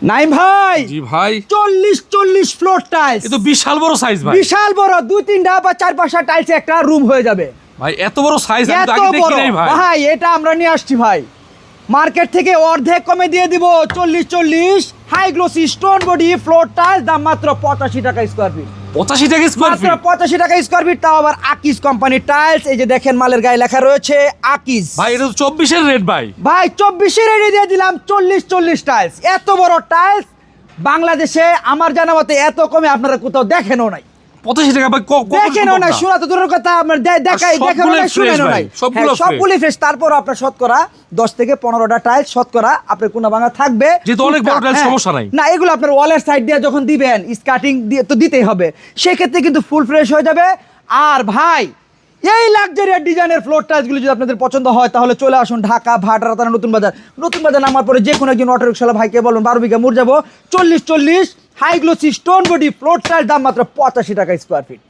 নাইম ভাই, জি ভাই, 40 floor tiles, এ তো বিশাল বড় সাইজ ভাই। বিশাল বড়, 2-3টা বা 4-5টা টাইলস একটা রুম হয়ে যাবে ভাই এত বড় সাইজ আমি তো এত আগে দেখি বড় নাই ভাই। ভাই। এটা আমরা নিয়ে আসছি ভাই, মার্কেট থেকে অর্ধেক কমে দিয়ে দিব। 40 high glossy stone body floor tiles, দাম মাত্র 85 টাকা স্কয়ার ফিট। 85 টাকা স্কয়ার মাত্র ফিট 85 টাকা স্কয়ার ফিট, তাও আবার আকিজ কোম্পানির টাইলস। এই যে দেখেন মালের গায়ে লেখা রয়েছে আকিজ। ভাই, এটা তো 24 এর রেট ভাই। ভাই 24 রেডি দিয়ে দিলাম 40 টাইলস। এত বড় টাইলস বাংলাদেশে আমার জানা মতে এত কমে আপনারা কোথাও দেখেনও নাই। 85 টাকা ভাই, দেখেনও না, শোনা তো দূরের কথা, আপনার দেখাই দেখানো নাই, শুনেনও নাই। সবগুলো ফ্রেশ। তারপর আপনার শতকরা 10 থেকে 15টা টাইলস শতকরা আপনার কোনা ভাঙা থাকবে, যেহেতু অনেক বড় টাইলস সমস্যা নাই। না এগুলো আপনার ওয়ালের সাইড দিয়ে যখন দিবেন, স্কার্টিং দিয়ে তো দিতেই হবে, সেক্ষেত্রে কিন্তু ফুল ফ্রেশ হয়ে যাবে। আর ভাই এই লাক্সারিয়াস ডিজাইনের ফ্লোর টাইলসগুলো যদি আপনাদের পছন্দ হয় তাহলে চলে আসুন ঢাকা ভাটারা থানা নতুন বাজার। নতুন বাজার নামার পরে যে কোনো একজন অটো রিকশাওয়ালা ভাইকে বলুন 12 বিঘা মোড় যাবো। 40 high glossy stone body floor tiles, দাম মাত্র 85 টাকা স্কয়ার ফিট।